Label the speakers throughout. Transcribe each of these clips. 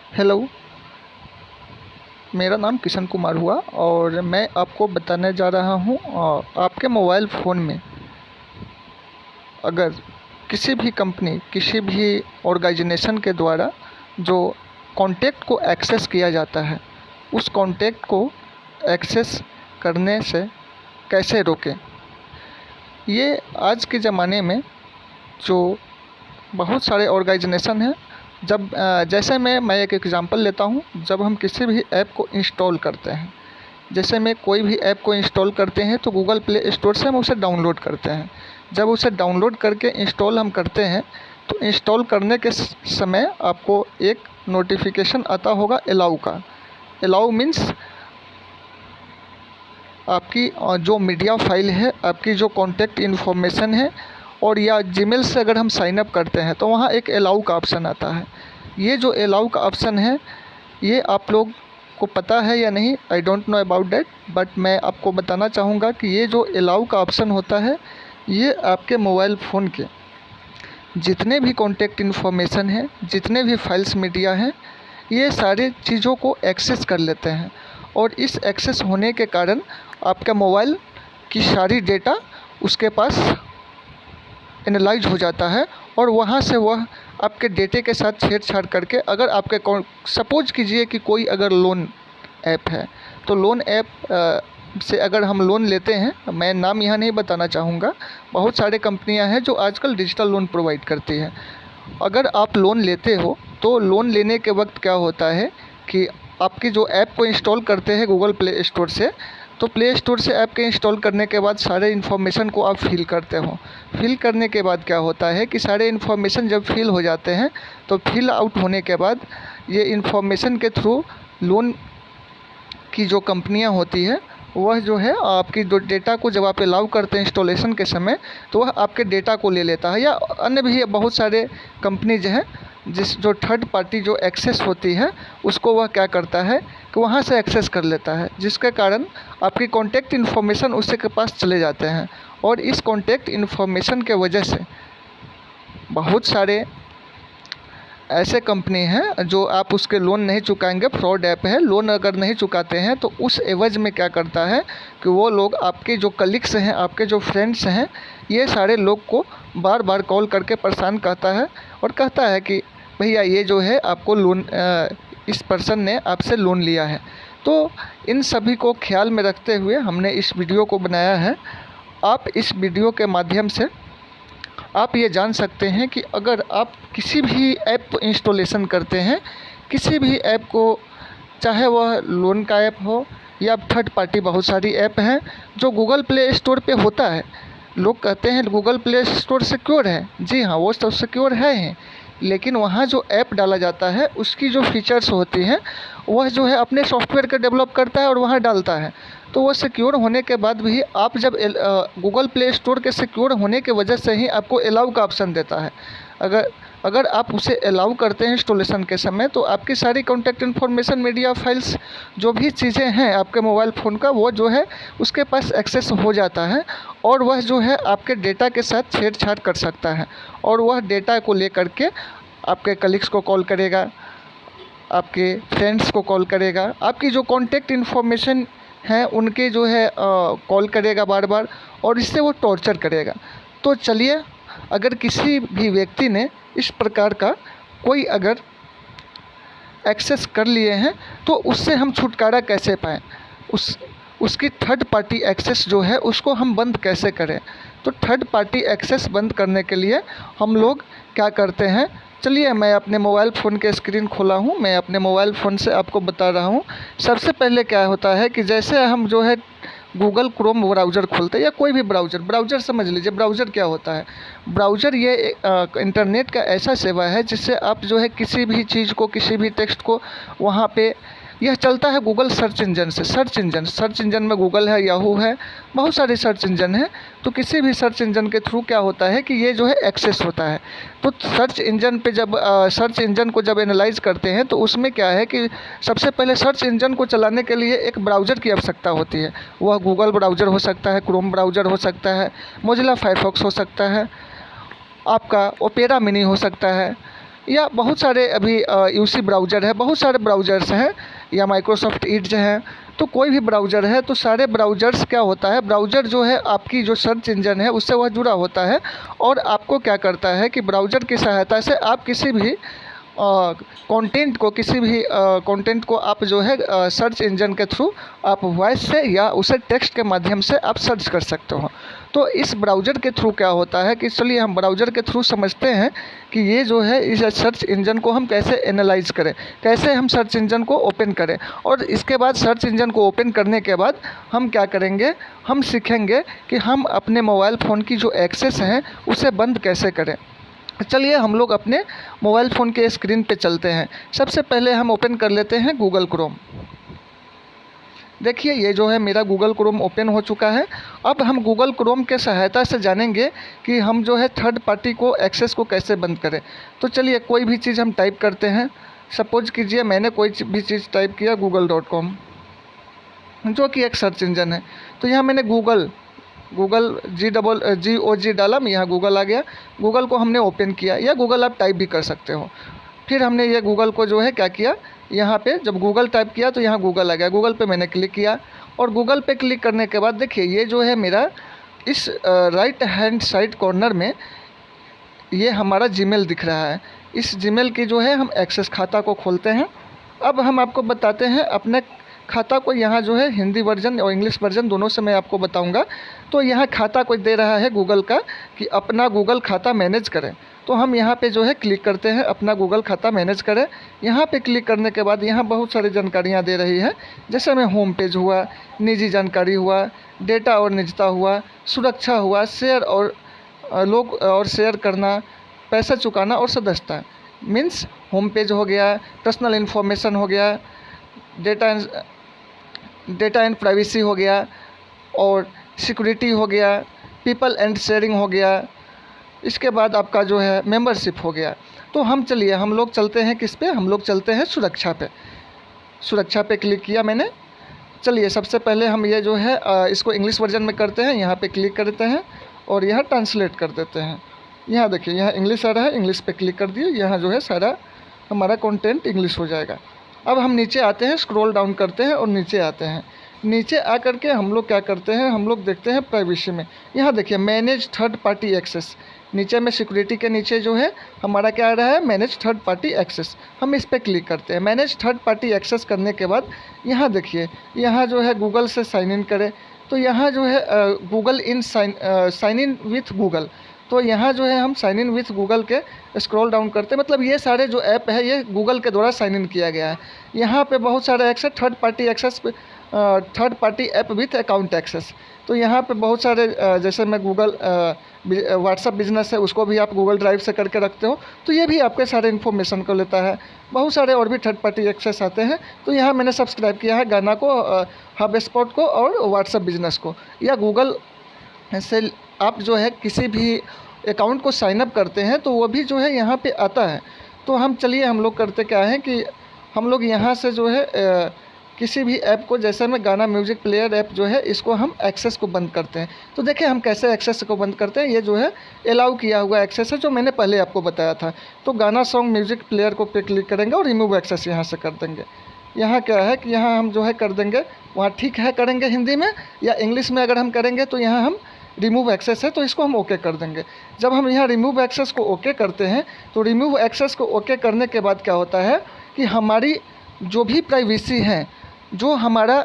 Speaker 1: Hello, मेरा नाम किशन कुमार हुआ और मैं आपको बताने जा रहा हूँ आपके मोबाइल फ़ोन में अगर किसी भी कंपनी, किसी भी ऑर्गेनाइजेशन के द्वारा जो कॉन्टैक्ट को एक्सेस किया जाता है, उस कॉन्टैक्ट को एक्सेस करने से कैसे रोकें। ये आज के ज़माने में जो बहुत सारे ऑर्गेनाइजेशन हैं, जब जैसे मैं एक एग्ज़ाम्पल लेता हूँ। जब हम किसी भी ऐप को इंस्टॉल करते हैं, जैसे में कोई भी ऐप को इंस्टॉल करते हैं तो गूगल प्ले स्टोर से हम उसे डाउनलोड करते हैं। जब उसे डाउनलोड करके इंस्टॉल हम करते हैं तो इंस्टॉल करने के समय आपको एक नोटिफिकेशन आता होगा अलाउ का। अलाउ मीन्स आपकी जो मीडिया फाइल है, आपकी जो कॉन्टैक्ट इन्फॉर्मेशन है, और या जीमेल से अगर हम साइन अप करते हैं तो वहाँ एक अलाउ का ऑप्शन आता है। ये जो अलाउ का ऑप्शन है, ये आप लोग को पता है या नहीं, I don't know about that, but मैं आपको बताना चाहूँगा कि ये जो अलाउ का ऑप्शन होता है, ये आपके मोबाइल फ़ोन के जितने भी कॉन्टैक्ट इन्फॉर्मेशन है, जितने भी फाइल्स मीडिया हैं, ये सारे चीज़ों को एक्सेस कर लेते हैं। और इस एक्सेस होने के कारण आपका मोबाइल की सारी डेटा उसके पास एनालाइज हो जाता है और वहाँ से वह आपके डेटे के साथ छेड़छाड़ करके, अगर आपके सपोज कीजिए कि कोई अगर लोन ऐप है, तो लोन ऐप से अगर हम लोन लेते हैं, मैं नाम यहाँ नहीं बताना चाहूँगा, बहुत सारे कंपनियाँ हैं जो आजकल डिजिटल लोन प्रोवाइड करती हैं। अगर आप लोन लेते हो तो लोन लेने के वक्त क्या होता है कि आपकी जो ऐप को इंस्टॉल करते हैं गूगल प्ले स्टोर से, तो प्ले स्टोर से ऐप के इंस्टॉल करने के बाद सारे इन्फॉर्मेशन को आप फिल करते हो। फिल करने के बाद क्या होता है कि सारे इन्फॉर्मेशन जब फिल हो जाते हैं तो फिल आउट होने के बाद ये इन्फॉर्मेशन के थ्रू लोन की जो कंपनियां होती है, वह जो है आपकी जो डेटा को जब आप अलाउ करते हैं इंस्टॉलेशन के समय, तो वह आपके डेटा को ले लेता है। या अन्य भी बहुत सारे कंपनीज हैं जो थर्ड पार्टी जो एक्सेस होती है, उसको वह क्या करता है कि वहाँ से एक्सेस कर लेता है, जिसके कारण आपकी कॉन्टैक्ट इन्फॉर्मेशन उसके के पास चले जाते हैं। और इस कॉन्टैक्ट इन्फॉर्मेशन के वजह से बहुत सारे ऐसे कंपनी हैं जो आप उसके लोन नहीं चुकाएंगे, फ्रॉड ऐप है, लोन अगर नहीं चुकाते हैं तो उस एवज में क्या करता है कि वो लोग आपके जो कलीग्स हैं, आपके जो फ्रेंड्स हैं, ये सारे लोग को बार बार कॉल करके परेशान करता है और कहता है कि भैया ये जो है आपको लोन, इस पर्सन ने आपसे लोन लिया है। तो इन सभी को ख्याल में रखते हुए हमने इस वीडियो को बनाया है। आप इस वीडियो के माध्यम से आप ये जान सकते हैं कि अगर आप किसी भी ऐप को इंस्टॉलेशन करते हैं, किसी भी ऐप को, चाहे वह लोन का ऐप हो या थर्ड पार्टी, बहुत सारी ऐप हैं जो गूगल प्ले स्टोर पे होता है। लोग कहते हैं गूगल प्ले स्टोर सिक्योर है, जी हाँ, वो तो सिक्योर है, लेकिन वहाँ जो ऐप डाला जाता है उसकी जो फीचर्स होती हैं, वह जो है अपने सॉफ्टवेयर का डेवलप करता है और वहाँ डालता है। तो वह सिक्योर होने के बाद भी आप जब गूगल प्ले स्टोर के सिक्योर होने के वजह से ही आपको अलाउ का ऑप्शन देता है। अगर अगर आप उसे अलाउ करते हैं इंस्टॉलेशन के समय, तो आपकी सारी कॉन्टैक्ट इन्फॉर्मेशन, मीडिया फाइल्स, जो भी चीज़ें हैं आपके मोबाइल फ़ोन का, वो जो है उसके पास एक्सेस हो जाता है और वह जो है आपके डेटा के साथ छेड़छाड़ कर सकता है। और वह डेटा को लेकर के आपके कलीग्स को कॉल करेगा, आपके फ्रेंड्स को कॉल करेगा, आपकी जो कॉन्टैक्ट इन्फॉर्मेशन है उनके जो है कॉल करेगा बार बार, और इससे वो टॉर्चर करेगा। तो चलिए, अगर किसी भी व्यक्ति ने इस प्रकार का कोई अगर एक्सेस कर लिए हैं तो उससे हम छुटकारा कैसे पाएँ, उसकी थर्ड पार्टी एक्सेस जो है उसको हम बंद कैसे करें। तो थर्ड पार्टी एक्सेस बंद करने के लिए हम लोग क्या करते हैं, चलिए मैं अपने मोबाइल फ़ोन के स्क्रीन खोला हूँ, मैं अपने मोबाइल फ़ोन से आपको बता रहा हूँ। सबसे पहले क्या होता है कि जैसे हम जो है गूगल क्रोम ब्राउज़र खोलते हैं या कोई भी ब्राउज़र समझ लीजिए। ब्राउज़र क्या होता है? ब्राउज़र ये इंटरनेट का ऐसा सेवा है जिससे आप जो है किसी भी चीज़ को, किसी भी टेक्स्ट को वहाँ पे, यह चलता है गूगल सर्च इंजन से। सर्च इंजन में गूगल है, याहू है, बहुत सारे सर्च इंजन हैं। तो किसी भी सर्च इंजन के थ्रू क्या होता है कि ये जो है एक्सेस होता है। तो सर्च इंजन पे जब सर्च इंजन को जब एनालाइज करते हैं तो उसमें क्या है कि सबसे पहले सर्च इंजन को चलाने के लिए एक ब्राउज़र की आवश्यकता होती है। वह गूगल ब्राउज़र हो सकता है, क्रोम ब्राउज़र हो सकता है, मोजिला फायरफॉक्स हो सकता है, आपका ओपेरा मिनी हो सकता है, या बहुत सारे अभी यूसी ब्राउज़र है, बहुत सारे ब्राउज़र्स हैं, या माइक्रोसॉफ्ट एड्ज हैं। तो कोई भी ब्राउज़र है, तो सारे ब्राउज़र्स क्या होता है, ब्राउज़र जो है आपकी जो सर्च इंजन है उससे वह जुड़ा होता है, और आपको क्या करता है कि ब्राउज़र की सहायता से आप किसी भी कंटेंट को आप जो है सर्च इंजन के थ्रू आप वॉइस से या उसे टेक्स्ट के माध्यम से आप सर्च कर सकते हो। तो इस ब्राउज़र के थ्रू क्या होता है कि चलिए हम ब्राउज़र के थ्रू समझते हैं कि ये जो है इस सर्च इंजन को हम कैसे एनालाइज करें, कैसे हम सर्च इंजन को ओपन करें, और इसके बाद सर्च इंजन को ओपन करने के बाद हम क्या करेंगे, हम सीखेंगे कि हम अपने मोबाइल फ़ोन की जो एक्सेस हैं उसे बंद कैसे करें। चलिए हम लोग अपने मोबाइल फ़ोन के स्क्रीन पे चलते हैं। सबसे पहले हम ओपन कर लेते हैं गूगल क्रोम। देखिए ये जो है मेरा गूगल क्रोम ओपन हो चुका है। अब हम गूगल क्रोम के सहायता से जानेंगे कि हम जो है थर्ड पार्टी को एक्सेस को कैसे बंद करें। तो चलिए कोई भी चीज़ हम टाइप करते हैं। सपोज कीजिए मैंने कोई भी चीज़ टाइप किया google.com, जो कि एक सर्च इंजन है। तो यहाँ मैंने गूगल GOG डाला, यहाँ गूगल आ गया। गूगल को हमने ओपन किया, या गूगल आप टाइप भी कर सकते हो। फिर हमने ये गूगल को जो है क्या किया, यहाँ पे जब गूगल टाइप किया तो यहाँ गूगल आ गया। गूगल पे मैंने क्लिक किया, और गूगल पे क्लिक करने के बाद देखिए ये जो है मेरा इस राइट हैंड साइड कॉर्नर में ये हमारा जीमेल दिख रहा है। इस जीमेल की जो है हम एक्सेस खाता को खोलते हैं। अब हम आपको बताते हैं अपने खाता को, यहाँ जो है हिंदी वर्जन और इंग्लिश वर्जन दोनों से मैं आपको बताऊंगा। तो यहाँ खाता कोई दे रहा है गूगल का कि अपना गूगल खाता मैनेज करें। तो हम यहाँ पे जो है क्लिक करते हैं, अपना गूगल खाता मैनेज करें। यहाँ पे क्लिक करने के बाद यहाँ बहुत सारी जानकारियाँ दे रही है, जैसे में होम पेज हुआ, निजी जानकारी हुआ, डेटा और निजता हुआ, सुरक्षा हुआ, शेयर और लोग और शेयर करना, पैसा चुकाना और सदस्यता। मीन्स होम पेज हो गया, पर्सनल इन्फॉर्मेशन हो गया, डेटा एंड प्राइवेसी हो गया, और सिक्योरिटी हो गया, पीपल एंड शेयरिंग हो गया। इसके बाद आपका जो है मेंबरशिप हो गया। तो हम लोग चलते हैं किस पे, हम लोग चलते हैं सुरक्षा पे। सुरक्षा पे क्लिक किया मैंने। चलिए सबसे पहले हम ये जो है इसको इंग्लिश वर्जन में करते हैं। यहाँ पे क्लिक करते हैं और यहाँ ट्रांसलेट कर देते हैं। यहाँ देखिए यहाँ इंग्लिश आ रहा है, इंग्लिश पे क्लिक कर दिए। यहाँ जो है सारा हमारा कंटेंट इंग्लिश हो जाएगा। अब हम नीचे आते हैं, स्क्रॉल डाउन करते हैं और नीचे आते हैं। नीचे आ कर के हम लोग क्या करते हैं, हम लोग देखते हैं प्राइवेसी में। यहाँ देखिए मैनेज थर्ड पार्टी एक्सेस, नीचे में सिक्योरिटी के नीचे जो है हमारा क्या आ रहा है, मैनेज थर्ड पार्टी एक्सेस। हम इस पर क्लिक करते हैं। मैनेज थर्ड पार्टी एक्सेस करने के बाद यहाँ देखिए, यहाँ जो है गूगल से साइन इन करें। तो यहाँ जो है Google in sign in with Google. तो यहाँ जो है हम साइन इन विथ गूगल के स्क्रॉल डाउन करते हैं, मतलब ये सारे जो ऐप है ये गूगल के द्वारा साइन इन किया गया है। यहाँ पे बहुत सारे access, third party access, third party app with account access. तो यहाँ पे बहुत सारे जैसे मैं गूगल व्हाट्सअप बिजनेस है उसको भी आप गूगल ड्राइव से करके रखते हो, तो ये भी आपके सारे इन्फॉर्मेशन को लेता है। बहुत सारे और भी थर्ड पार्टी एक्सेस आते हैं। तो यहाँ मैंने सब्सक्राइब किया है गाना को, हब स्पॉट को और व्हाट्सअप बिजनेस को। या गूगल से आप जो है किसी भी अकाउंट को साइन अप करते हैं तो वो भी जो है यहाँ पे आता है। तो हम लोग करते क्या है कि हम लोग यहाँ से जो है किसी भी ऐप को, जैसे में गाना म्यूज़िक प्लेयर ऐप जो है इसको हम एक्सेस को बंद करते हैं। तो देखिए हम कैसे एक्सेस को बंद करते हैं। ये जो है अलाउ किया हुआ एक्सेस है जो मैंने पहले आपको बताया था। तो गाना सॉन्ग म्यूज़िक प्लेयर को पे क्लिक करेंगे और रिमूव एक्सेस यहाँ से कर देंगे। यहाँ क्या है कि यहाँ हम जो है कर देंगे, वहाँ ठीक है करेंगे हिंदी में, या इंग्लिश में अगर हम करेंगे तो यहाँ हम रिमूव एक्सेस है तो इसको हम ओके कर देंगे। जब हम यहाँ रिमूव एक्सेस को ओके करते हैं तो रिमूव एक्सेस को ओके करने के बाद क्या होता है कि हमारी जो भी प्राइवेसी है, जो हमारा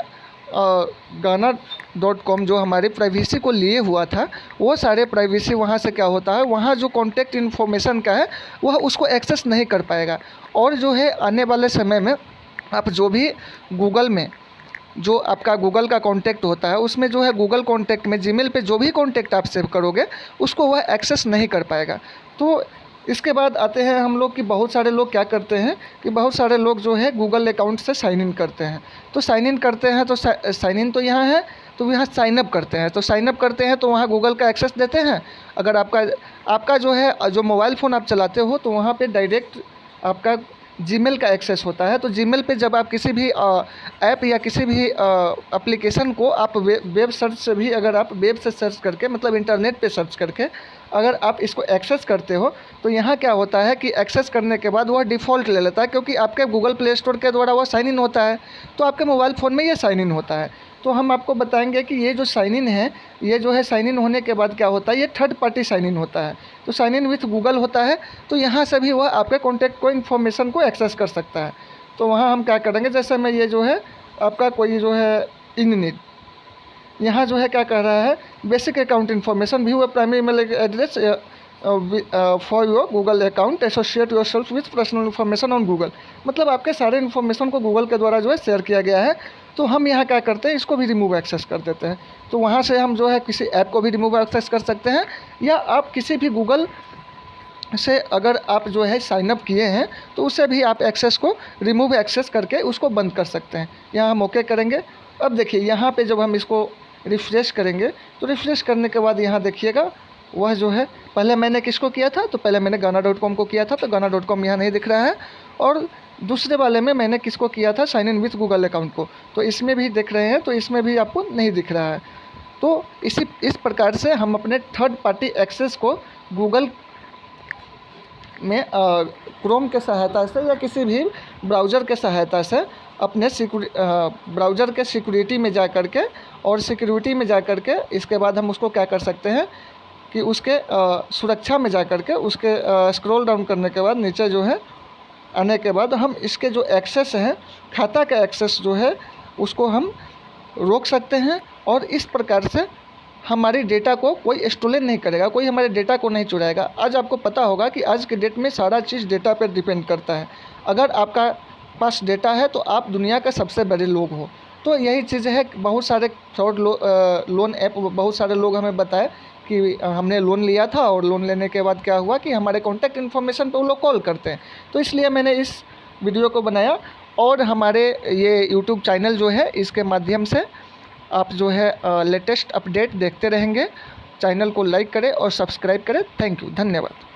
Speaker 1: गाना.com जो हमारे प्राइवेसी को लिए हुआ था, वो सारे प्राइवेसी वहाँ से क्या होता है, वहाँ जो कॉन्टैक्ट इन्फॉर्मेशन का है वह उसको एक्सेस नहीं कर पाएगा। और जो है आने वाले समय में आप जो भी गूगल में जो आपका गूगल का कॉन्टैक्ट होता है उसमें जो है गूगल कॉन्टैक्ट में जीमेल पे जो भी कॉन्टैक्ट आप सेव करोगे उसको वह एक्सेस नहीं कर पाएगा। तो इसके बाद आते हैं हम लोग कि बहुत सारे लोग क्या करते हैं कि बहुत सारे लोग जो है गूगल अकाउंट से साइन इन करते हैं। तो साइन इन करते हैं तो साइन इन तो यहाँ है, तो यहाँ साइन अप करते हैं। तो साइन अप करते हैं तो वहाँ गूगल का एक्सेस देते हैं। अगर आपका जो है जो मोबाइल फ़ोन आप चलाते हो तो वहाँ पे डायरेक्ट आपका जीमेल का एक्सेस होता है। तो जीमेल पे जब आप किसी भी ऐप या किसी भी एप्लीकेशन को आप वेब सर्च से भी, अगर आप वेब से सर्च करके मतलब इंटरनेट पे सर्च करके अगर आप इसको एक्सेस करते हो तो यहाँ क्या होता है कि एक्सेस करने के बाद वह डिफ़ॉल्ट ले लेता है, क्योंकि आपके गूगल प्ले स्टोर के द्वारा वह साइन इन होता है। तो आपके मोबाइल फ़ोन में ये साइन इन होता है। तो हम आपको बताएंगे कि ये जो साइन इन है, ये जो है साइन इन होने के बाद क्या होता है, ये थर्ड पार्टी साइन इन होता है। तो साइन इन विथ गूगल होता है। तो यहाँ से भी वह आपके कॉन्टैक्ट को इन्फॉर्मेशन को एक्सेस कर सकता है। तो वहाँ हम क्या करेंगे, जैसे मैं ये जो है आपका कोई जो है इननीड, यहाँ जो है क्या कह रहा है, basic account information view primary email address for your Google account, associate your self with personal information on Google. मतलब आपके सारे इन्फॉर्मेशन को गूगल के द्वारा जो है शेयर किया गया है। तो हम यहाँ क्या करते हैं, इसको भी रिमूव एक्सेस कर देते हैं। तो वहाँ से हम जो है किसी ऐप को भी रिमूव एक्सेस कर सकते हैं, या आप किसी भी गूगल से अगर आप जो है साइन अप किए हैं तो उससे भी आप एक्सेस को रिमूव एक्सेस करके उसको बंद कर सकते हैं। यहाँ हम ओके करेंगे। अब देखिए यहाँ पे जब हम इसको रिफ़्रेश करेंगे तो रिफ़्रेश करने के बाद यहाँ देखिएगा वह जो है, पहले मैंने किसको किया था, तो पहले मैंने गाना.com को किया था, तो गाना.com यहाँ नहीं दिख रहा है। और दूसरे वाले में मैंने किसको किया था, sign in with Google account को, तो इसमें भी दिख रहे हैं, तो इसमें भी आपको नहीं दिख रहा है। तो इस प्रकार से हम अपने थर्ड पार्टी एक्सेस को गूगल में क्रोम के सहायता से या किसी भी ब्राउज़र के सहायता से अपने ब्राउज़र के सिक्योरिटी में जा कर के, और सिक्योरिटी में जा कर के इसके बाद हम उसको क्या कर सकते हैं कि उसके सुरक्षा में जा कर के उसके स्क्रॉल डाउन करने के बाद नीचे जो है आने के बाद हम इसके जो एक्सेस है, खाता का एक्सेस जो है उसको हम रोक सकते हैं। और इस प्रकार से हमारी डेटा को कोई स्टोलन नहीं करेगा, कोई हमारे डेटा को नहीं चुराएगा। आज आपको पता होगा कि आज के डेट में सारा चीज़ डेटा पर डिपेंड करता है। अगर आपका पास डेटा है तो आप दुनिया के सबसे बड़े लोग हो। तो यही चीज़ है, बहुत सारे फ्रॉड लोन ऐप, बहुत सारे लोग हमें बताए कि हमने लोन लिया था और लोन लेने के बाद क्या हुआ कि हमारे कॉन्टैक्ट इन्फॉर्मेशन पे वो लोग कॉल करते हैं। तो इसलिए मैंने इस वीडियो को बनाया। और हमारे ये यूट्यूब चैनल जो है इसके माध्यम से आप जो है लेटेस्ट अपडेट देखते रहेंगे। चैनल को लाइक करें और सब्सक्राइब करें। थैंक यू, धन्यवाद।